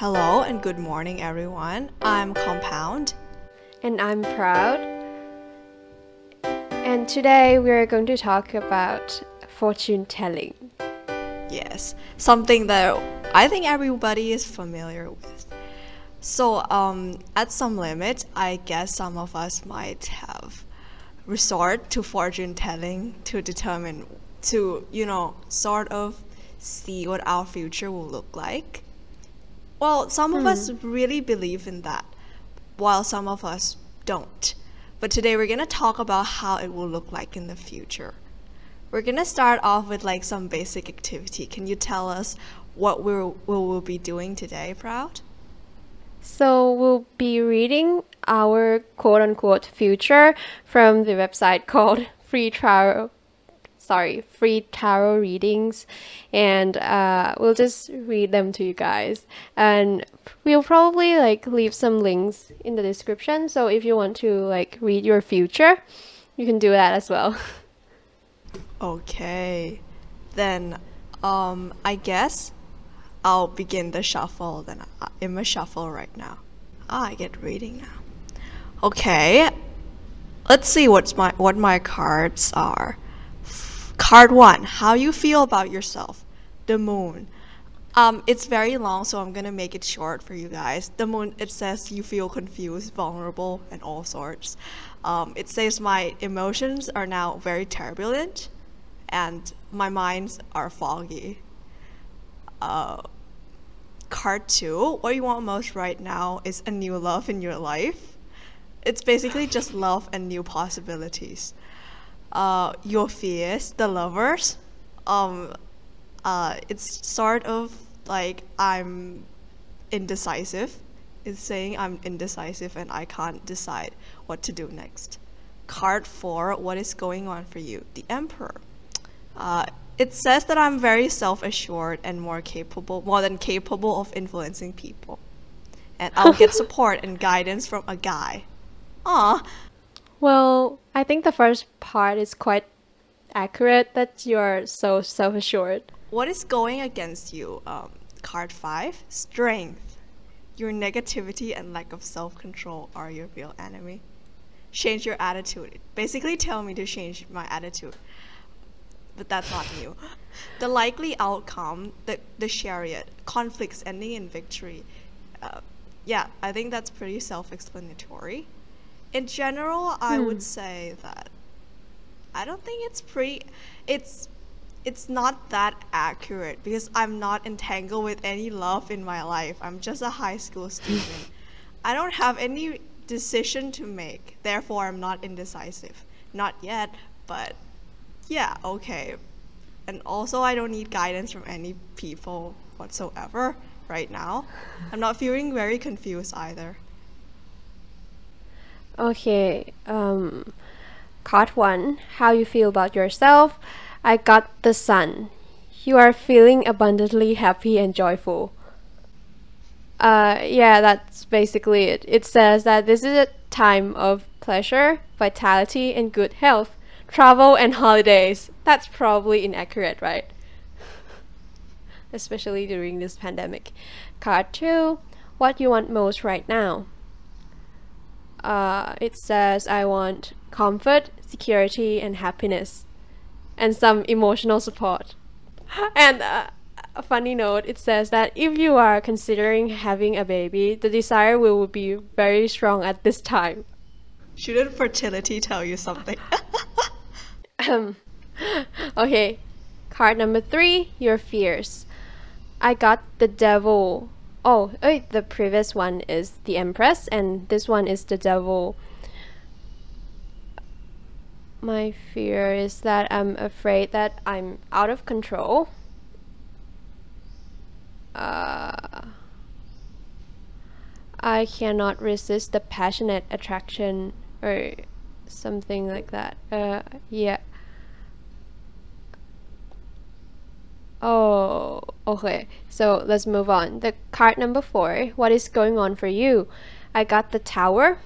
Hello and good morning, everyone. I'm Compound. And I'm Proud. And today we're going to talk about fortune telling. Yes, something that I think everybody is familiar with. So, at some limit, I guess some of us might have resort to fortune telling to determine, sort of see what our future will look like. Well, some of us really believe in that, while some of us don't. But today we're going to talk about how it will look like in the future. We're going to start off with like some basic activity. Can you tell us what we'll be doing today, Proud? So we'll be reading our quote-unquote future from the website called Free Tarot Readings, and we'll just read them to you guys, and we'll probably leave some links in the description, so if you want to read your future, you can do that as well. Okay, then I guess I'll begin the shuffle. Then I'm a shuffle right now. I get reading now. Okay, let's see what my cards are. Card 1, how you feel about yourself. The moon. It's very long, so I'm gonna make it short for you guys. The moon, it says you feel confused, vulnerable, and all sorts. It says my emotions are now very turbulent, and my minds are foggy. Card 2, what you want most right now is a new love in your life. It's basically just love and new possibilities. Your fears, the lovers, it's sort of like I'm indecisive. It's saying I'm indecisive and I can't decide what to do next. Card 4, what is going on for you? The Emperor. It says that I'm very self-assured and more than capable of influencing people. And I'll get support and guidance from a guy. Aw. Well, I think the first part is quite accurate, that you're so self-assured. What is going against you? Card 5, Strength. Your negativity and lack of self-control are your real enemy. Change your attitude. Basically tell me to change my attitude. But that's not new. The likely outcome, the Chariot, conflicts ending in victory. Yeah, I think that's pretty self-explanatory. In general, I would say that I don't think it's not that accurate because I'm not entangled with any love in my life. I'm just a high school student. I don't have any decision to make, therefore I'm not indecisive. Not yet, but yeah, okay. And also I don't need guidance from any people whatsoever right now. I'm not feeling very confused either. Okay, card 1, how you feel about yourself. I got the Sun. You are feeling abundantly happy and joyful. Yeah, that's basically it. It says that this is a time of pleasure, vitality, and good health. Travel and holidays. That's probably inaccurate, right? Especially during this pandemic. Card 2, what you want most right now. It says I want comfort, security, and happiness, and some emotional support. And a funny note, it says that if you are considering having a baby, the desire will be very strong at this time. Shouldn't fertility tell you something? Okay, card number 3, your fears. I got the Devil. Oh, the previous one is the Empress, and this one is the Devil. My fear is that I'm afraid that I'm out of control. I cannot resist the passionate attraction or something like that. Yeah. Oh, okay. So let's move on. The card number 4, what is going on for you? I got the Tower.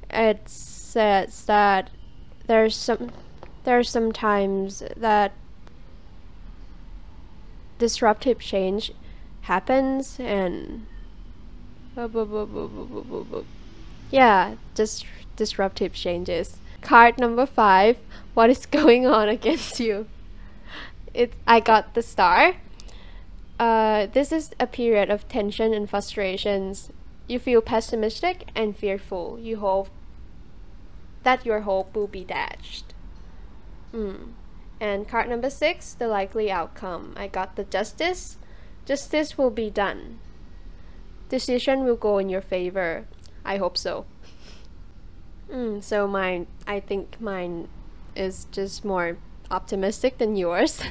It says that there's some times that disruptive change happens, and Yeah, just disruptive changes. Card number 5. What is going on against you? I got the star. This is a period of tension and frustrations. You feel pessimistic and fearful. You hope that your hope will be dashed. And card number 6, the likely outcome. I got the justice. Justice will be done. Decision will go in your favor. I hope so. So I think mine is just more optimistic than yours.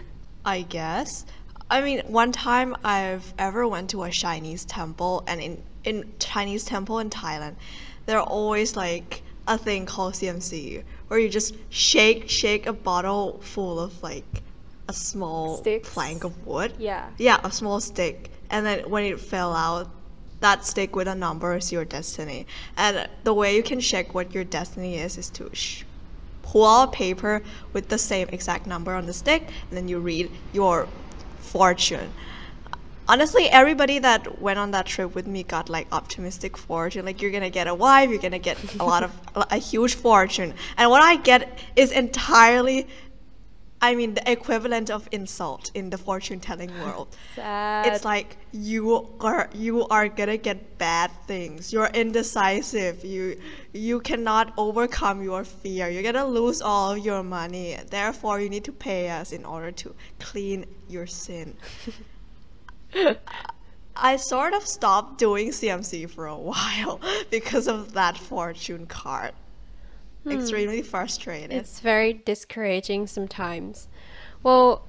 I guess. I mean, one time I've ever went to a Chinese temple, and in Chinese temple in Thailand, there are always like a thing called CMC, where you just shake a bottle full of like a small plank of wood. Yeah, a small stick. And then when it fell out, that stick with a number is your destiny. And the way you can check what your destiny is to pull out a paper with the same exact number on the stick, and then you read your fortune. Honestly, everybody that went on that trip with me got like optimistic fortune. Like, you're gonna get a wife, you're gonna get a huge fortune. And what I get is entirely, I mean, the equivalent of insult in the fortune telling world. Sad. It's like you are gonna get bad things. You're indecisive. You cannot overcome your fear. You're gonna lose all of your money. Therefore, you need to pay us in order to clean your sin. I sort of stopped doing CMC for a while because of that fortune card. Extremely frustrated. It's very discouraging sometimes. Well,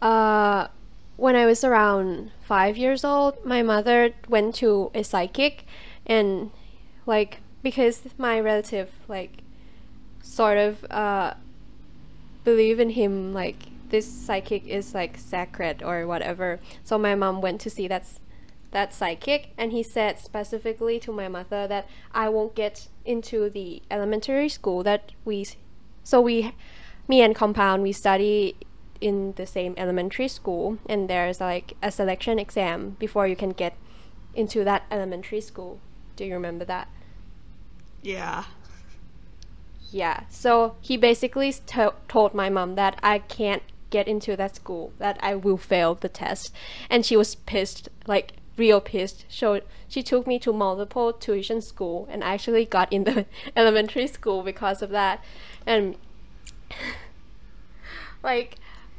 when I was around 5 years old, my mother went to a psychic, and like, because my relative like sort of believe in him, like this psychic is like sacred or whatever. So my mom went to see that psychic, and he said specifically to my mother that I won't get into the elementary school that me and Compound, we study in the same elementary school, and there's like a selection exam before you can get into that elementary school. Do you remember that? Yeah. So he basically told my mom that I can't get into that school, that I will fail the test, and she was pissed, like real pissed. So she took me to multiple tuition school, and I actually got in the elementary school because of that. And like,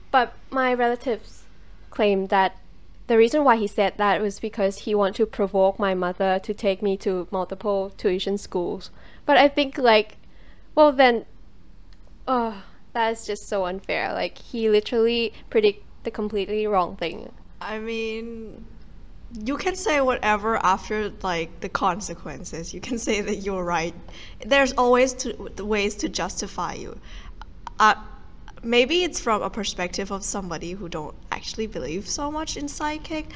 but my relatives claimed that the reason why he said that was because he wanted to provoke my mother to take me to multiple tuition schools. But I think like, well then, that's just so unfair. Like, he literally predicted the completely wrong thing. I mean, you can say whatever after like the consequences. You can say that you're right. There's always ways to justify you. Maybe it's from a perspective of somebody who don't actually believe so much in psychic,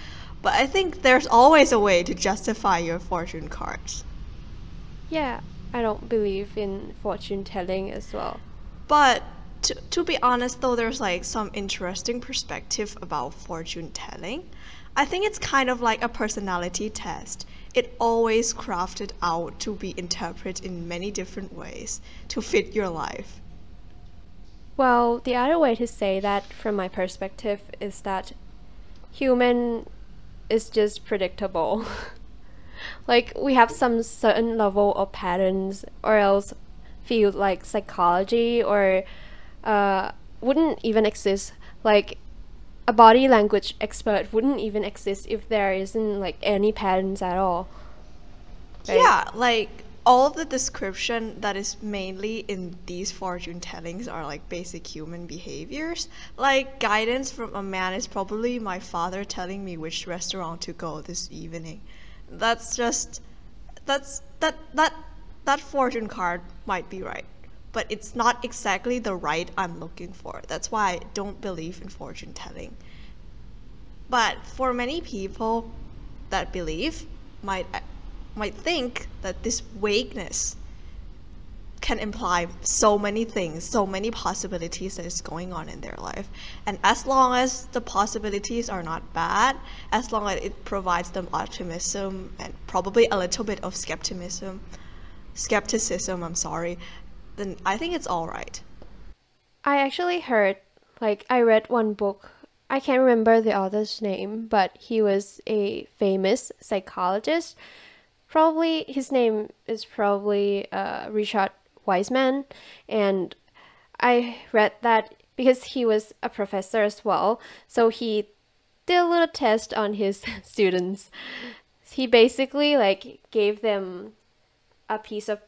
but I think there's always a way to justify your fortune cards. Yeah, I don't believe in fortune telling as well. But to be honest though, there's like some interesting perspective about fortune telling. I think it's kind of like a personality test. It always crafted out to be interpreted in many different ways to fit your life. Well, the other way to say that from my perspective is that human is just predictable. Like, we have some certain level of patterns, or else field like psychology or wouldn't even exist. Like, a body language expert wouldn't even exist if there isn't like any patterns at all. Right? Yeah, like all of the description that is mainly in these fortune tellings are like basic human behaviors. Like, guidance from a man is probably my father telling me which restaurant to go this evening. That fortune card might be right, but it's not exactly the right I'm looking for. That's why I don't believe in fortune telling. But for many people that believe might think that this vagueness can imply so many things, so many possibilities that is going on in their life. And as long as the possibilities are not bad, as long as it provides them optimism and probably a little bit of skepticism, then I think it's all right. I actually heard, like, I read one book. I can't remember the author's name, but he was a famous psychologist. Probably his name is probably Richard Wiseman, and I read that because he was a professor as well, so he did a little test on his students. He basically like gave them a piece of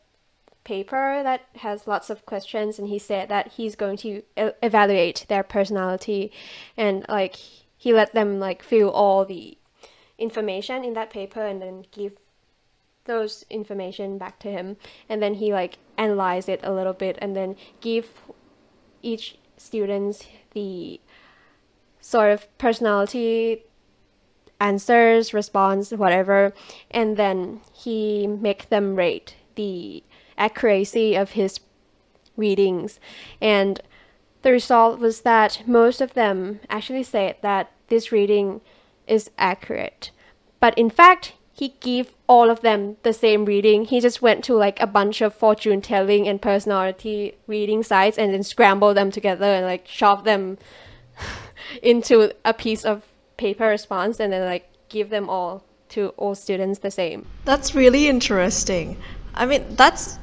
paper that has lots of questions, and he said that he's going to evaluate their personality, and like he let them like fill all the information in that paper and then give those information back to him, and then he like analyze it a little bit and then give each student the sort of personality answers, response, whatever, and then he make them rate the accuracy of his readings. And the result was that most of them actually said that this reading is accurate, but in fact he gave all of them the same reading. He just went to like a bunch of fortune telling and personality reading sites and then scrambled them together and like shoved them into a piece of paper response and then like give them all to all students the same. That's really interesting. I mean, that's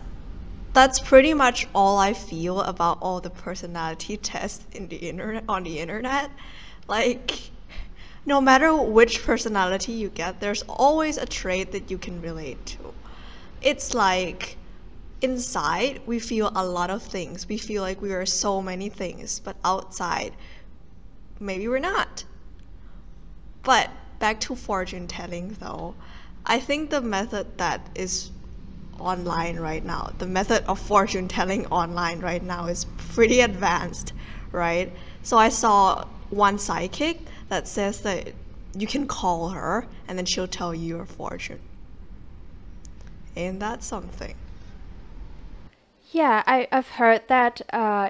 pretty much all I feel about all the personality tests on the internet. Like, no matter which personality you get, there's always a trait that you can relate to. It's like inside we feel a lot of things. We feel like we are so many things, but outside maybe we're not. But back to fortune telling though, I think the method that is online right now, the method of fortune telling online right now is pretty advanced, right? So I saw one psychic that says that you can call her and then she'll tell you your fortune. Ain't that something? Yeah, I've heard that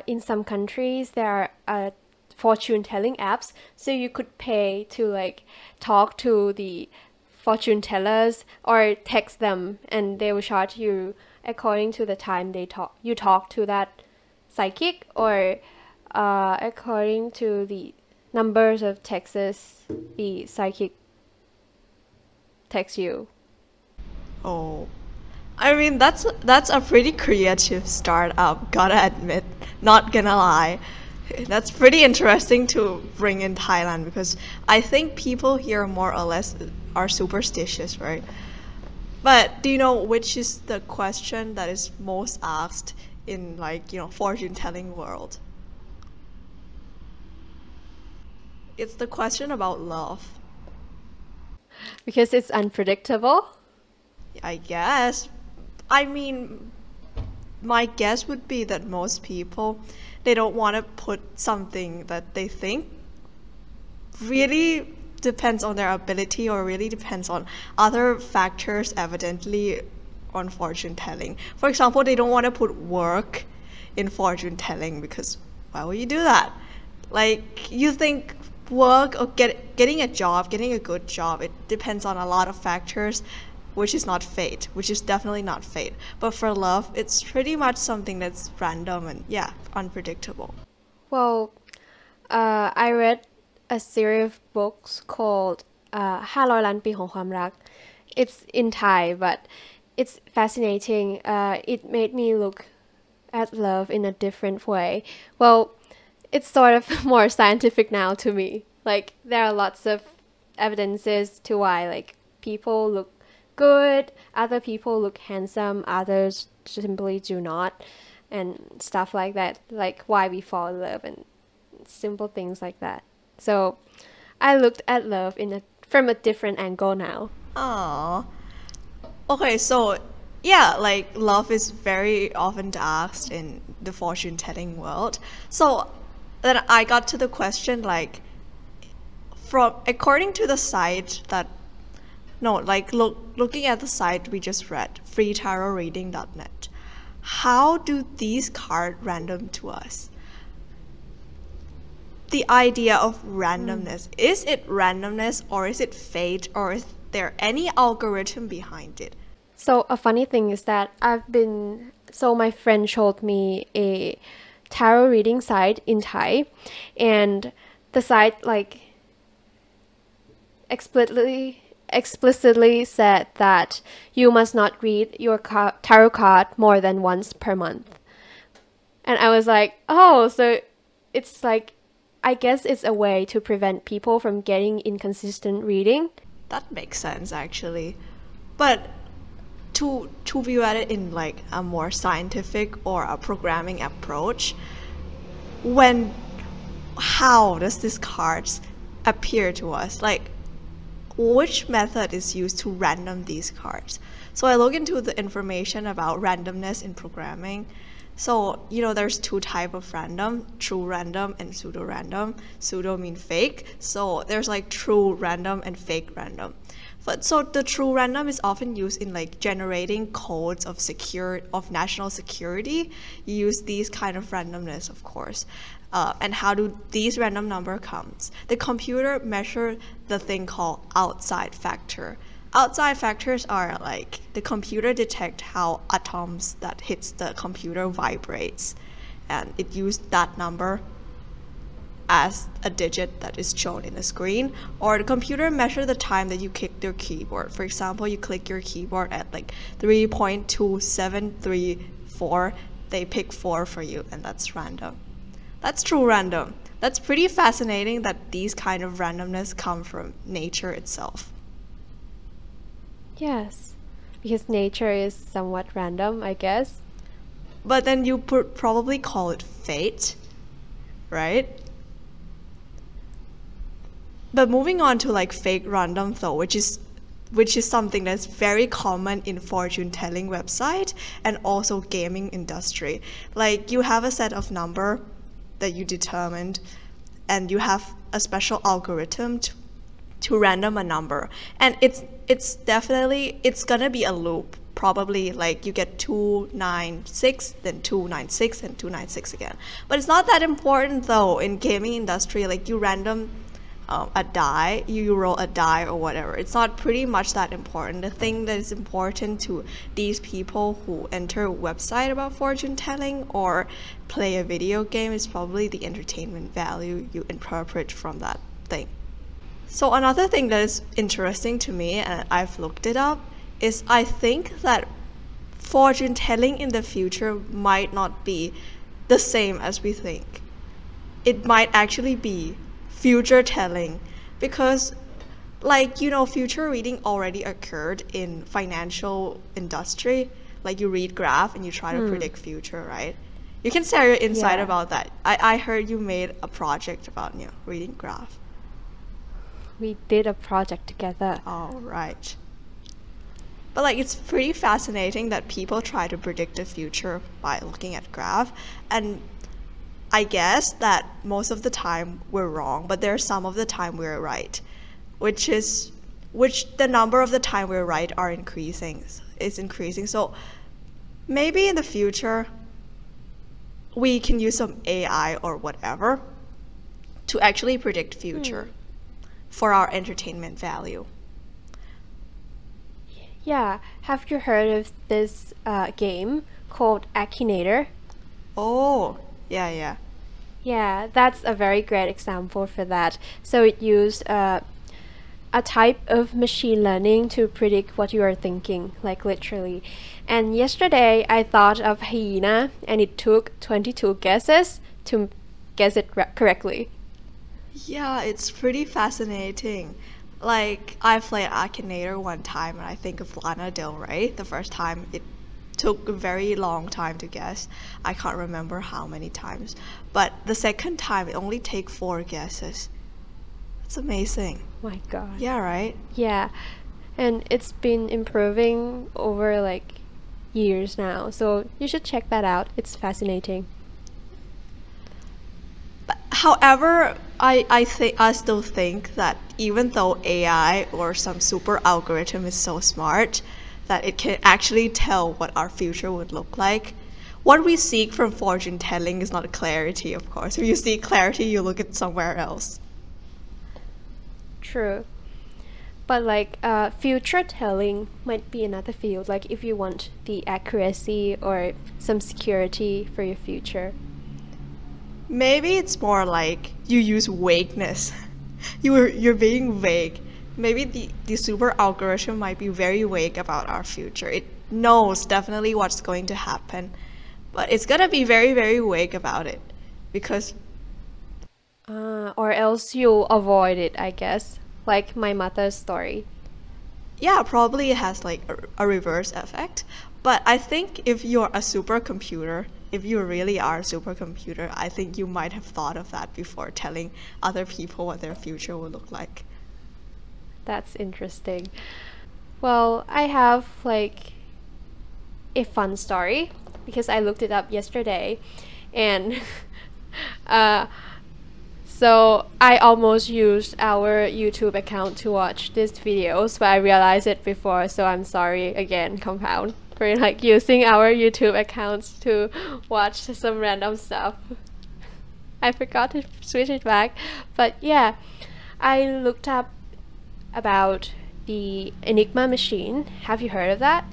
in some countries there are fortune telling apps, so you could pay to like talk to the fortune tellers or text them, and they will charge you according to the time you talk to that psychic, or according to the numbers of texts the psychic texts you. Oh, I mean that's a pretty creative startup, gotta admit, not gonna lie. That's pretty interesting to bring in Thailand, because I think people here more or less are superstitious, right? But do you know which is the question that is most asked in like, fortune telling world? It's the question about love. Because it's unpredictable? I guess. I mean, my guess would be that most people, they don't want to put something that they think really depends on their ability or really depends on other factors evidently on fortune telling. For example, they don't want to put work in fortune telling because why would you do that? Like, you think work or getting a job, getting a good job, it depends on a lot of factors, which is not fate, which is definitely not fate. But for love, it's pretty much something that's random and unpredictable. Well, I read a series of books called 500 ล้านปีของความรัก. It's in Thai, but it's fascinating. It made me look at love in a different way. Well, it's sort of more scientific now to me. Like, there are lots of evidences to why like people look good, other people look handsome, others simply do not, and stuff like that, like why we fall in love and simple things like that. So I looked at love from a different angle now. Aww. Okay, so like love is very often asked in the fortune telling world. So then I got to the question, like, according to the site that looking at the site we just read, freetarotreading.net, how do these cards random to us? The idea of randomness, is it randomness or is it fate, or is there any algorithm behind it? So a funny thing is that my friend showed me a tarot reading site in Thai, and the site like explicitly said that you must not read your tarot card more than once per month. And I was like, oh, so it's like, I guess it's a way to prevent people from getting inconsistent reading. That makes sense, actually. But to view at it in like a more scientific or a programming approach, how does these cards appear to us? Like, which method is used to random these cards? So I look into the information about randomness in programming. So, there's two types of random, true random and pseudo random. Pseudo mean fake. So there's like true random and fake random. But so the true random is often used in like generating codes of national security. You use these kind of randomness, of course. And how do these random number comes? The computer measure the thing called outside factor. Outside factors are like the computer detect how atoms that hits the computer vibrates, and it used that number as a digit that is shown in the screen. Or the computer measure the time that you click your keyboard. For example, you click your keyboard at like 3.2734, they pick 4 for you, and that's random. That's true random. That's pretty fascinating that these kind of randomness come from nature itself. Yes, because nature is somewhat random, I guess. But then you probably call it fate, right? But moving on to like fake random though, which is something that's very common in fortune telling website and also gaming industry. Like, you have a set of number that you determined, and you have a special algorithm to random a number, and it's gonna be a loop. Probably like you get 296, then 296, and 296 again. But it's not that important though in gaming industry. Like, you random a die, you roll a die or whatever. It's not pretty much that important. The thing that is important to these people who enter a website about fortune telling or play a video game is probably the entertainment value you interpret from that thing. So another thing that is interesting to me, and I've looked it up, is I think that fortune telling in the future might not be the same as we think. It might actually be future telling, because future reading already occurred in financial industry. Like, you read graph and you try to predict future, right? You can share your insight about that. I heard you made a project about reading graph. We did a project together. Oh, right. But like, it's pretty fascinating that people try to predict the future by looking at graph, and I guess that most of the time we're wrong, but there's some of the time we're right, which the number of the time we're right is increasing. So maybe in the future we can use some AI or whatever to actually predict future for our entertainment value. Yeah, have you heard of this game called Akinator? Oh, yeah. Yeah, that's a very great example for that. So it used a type of machine learning to predict what you are thinking, like literally. And yesterday I thought of hyena, and it took 22 guesses to guess it correctly. Yeah, it's pretty fascinating. Like, I played Akinator one time, and I think of Lana Del Rey. The first time it took a very long time to guess. I can't remember how many times. But the second time, it only takes 4 guesses. That's amazing. My God. Yeah, right? Yeah, and it's been improving over like years now. So you should check that out. It's fascinating. But however, I still think that even though AI or some super algorithm is so smart that it can actually tell what our future would look like, what we seek from fortune telling is not clarity, of course. If you seek clarity, you look at somewhere else. True. But like future telling might be another field, like if you want the accuracy or some security for your future. Maybe it's more like you use vagueness. You're being vague. Maybe the super algorithm might be very vague about our future. It knows definitely what's going to happen, but it's gonna be very, very vague about it because or else you'll avoid it, I guess, like my mother's story. yeah, probably it has like a reverse effect. But I think if you're a supercomputer, if you really are a supercomputer, I think you might have thought of that before telling other people what their future will look like. That's interesting. Well, I have like a fun story because I looked it up yesterday, and so I almost used our YouTube account to watch these videos, but I realized it before, so I'm sorry again, Compound, for like using our YouTube accounts to watch some random stuff. I forgot to switch it back, but yeah, I looked up about the Enigma Machine. Have you heard of that?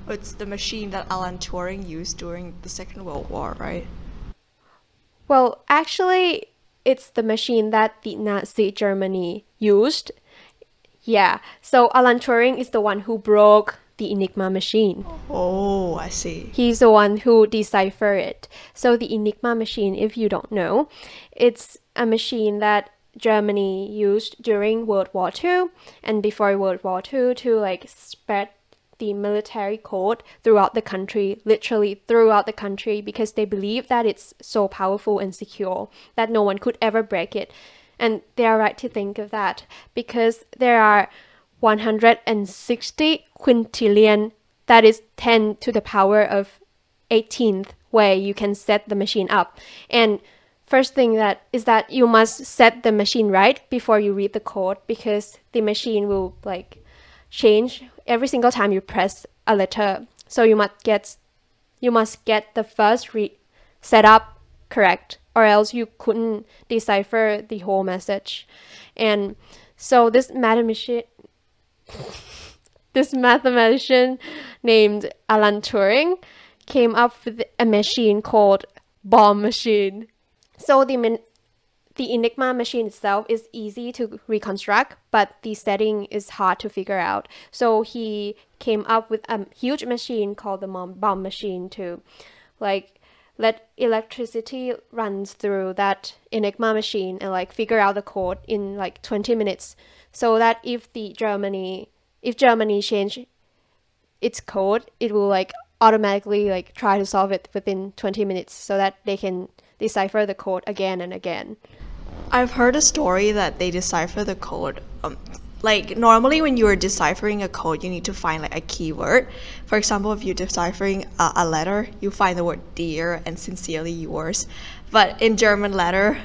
It's the machine that Alan Turing used during the Second World War, right? Well, actually, it's the machine that the Nazi Germany used. Yeah, so Alan Turing is the one who broke the Enigma Machine. Oh, I see. He's the one who deciphered it. So the Enigma Machine, if you don't know, it's a machine that Germany used during World War II and before World War II to like spread the military code throughout the country, literally throughout the country, because they believe that it's so powerful and secure that no one could ever break it. And they are right to think of that because there are 160 quintillion, that is 10 to the power of 18th way you can set the machine up. And first thing that is that you must set the machine right before you read the code, because the machine will like change every single time you press a letter. So you must get the first read set up correct, or else you couldn't decipher the whole message. And so this mathematician named Alan Turing came up with a machine called bomb machine. So the Enigma machine itself is easy to reconstruct, but the setting is hard to figure out. So he came up with a huge machine called the bomb machine to like let electricity run through that Enigma machine and like figure out the code in like 20 minutes. So that if Germany change its code, it will like automatically like try to solve it within 20 minutes so that they can decipher the code again and again. I've heard a story that they decipher the code. Like normally when you're deciphering a code, you need to find like a keyword. For example, if you're deciphering a letter, you find the word dear and sincerely yours. But in German letter,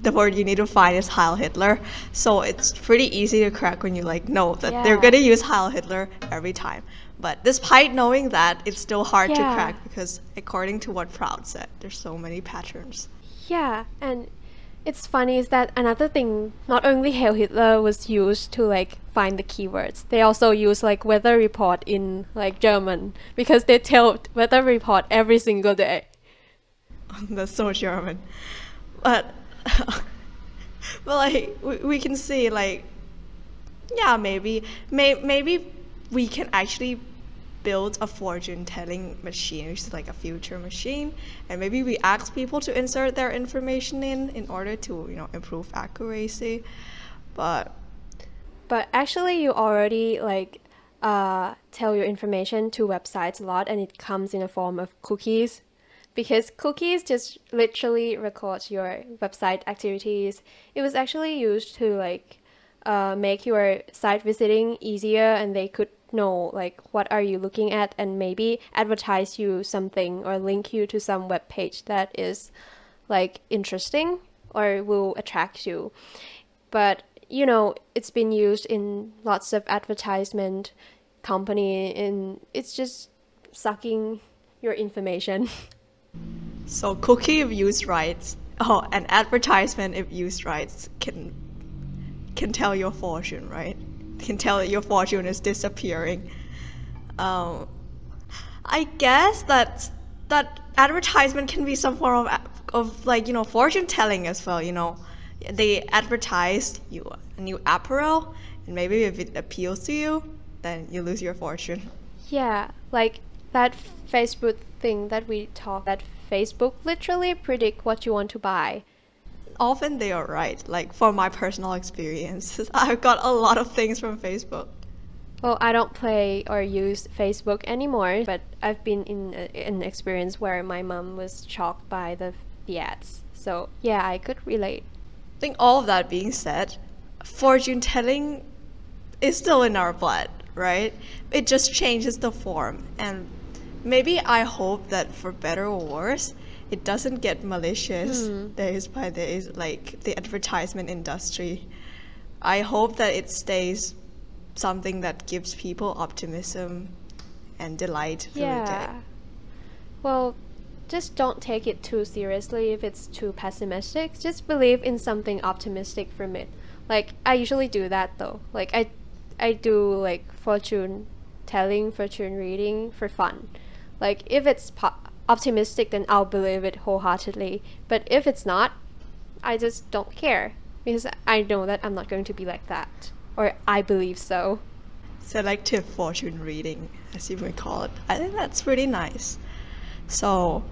the word you need to find is Heil Hitler. So it's pretty easy to crack when you like know that they're gonna use Heil Hitler every time. But despite knowing that, it's still hard to crack because according to what Proud said, there's so many patterns. Yeah, and it's funny is that another thing, not only Heil Hitler was used to like find the keywords, they also use like weather report in like German because they tell weather report every single day. That's so German. But like we can see like, yeah, maybe we can actually build a fortune telling machine, which is like a future machine, and maybe we ask people to insert their information in order to, you know, improve accuracy. But actually you already like tell your information to websites a lot, and it comes in a form of cookies, because cookies just literally record your website activities. It was actually used to like make your site visiting easier, and they could know like what are you looking at and maybe advertise you something or link you to some web page that is like interesting or will attract you. But you know, it's been used in lots of advertisement company, and it's just sucking your information. So cookie if used right, an advertisement if used right can tell your fortune, right? Can tell that your fortune is disappearing. I guess that advertisement can be some form of like, you know, fortune telling as well, you know. They advertise you a new apparel, and maybe if it appeals to you, then you lose your fortune. Yeah, like that Facebook thing that we talked, that Facebook literally predict what you want to buy. Often they are right. Like for my personal experience, I've got a lot of things from Facebook. Well, I don't play or use Facebook anymore, but I've been in an experience where my mom was shocked by the ads. So yeah, I could relate. I think all of that being said, fortune telling is still in our blood, right? It just changes the form. And maybe I hope that for better or worse, it doesn't get malicious days by days, like the advertisement industry. I hope that it stays something that gives people optimism and delight through the day. Well, just don't take it too seriously if it's too pessimistic. Just believe in something optimistic from it. Like, I usually do that though. Like, I do like fortune telling, fortune reading for fun. Like, if it's optimistic, then I'll believe it wholeheartedly. But if it's not, I just don't care, because I know that I'm not going to be like that. Or I believe so. Selective fortune reading, as you may call it. I think that's pretty nice. So,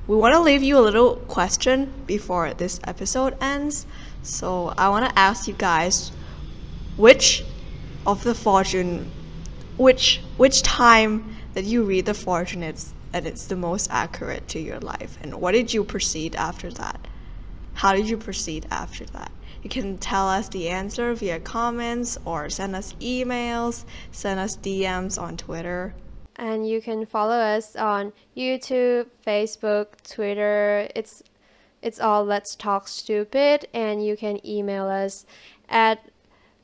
we want to leave you a little question before this episode ends. So, I want to ask you guys, which of the fortune, which time that you read the fortune it's the most accurate to your life, and what did you proceed after that? How did you proceed after that? You can tell us the answer via comments or send us emails, send us DMs on Twitter. And you can follow us on YouTube, Facebook, Twitter. It's all Let's Talk Stupid, and you can email us at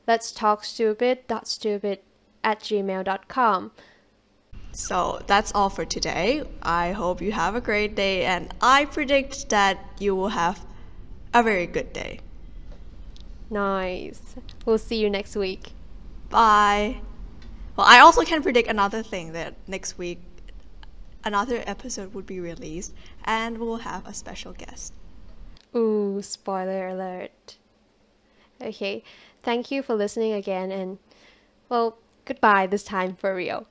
letstalkstupid.stupid@gmail.com. So that's all for today. I hope you have a great day, and I predict that you will have a very good day. Nice. We'll see you next week. Bye. Well, I also can predict another thing, that next week another episode would be released and we'll have a special guest. Ooh, spoiler alert. Okay, thank you for listening again, and well, goodbye this time for real.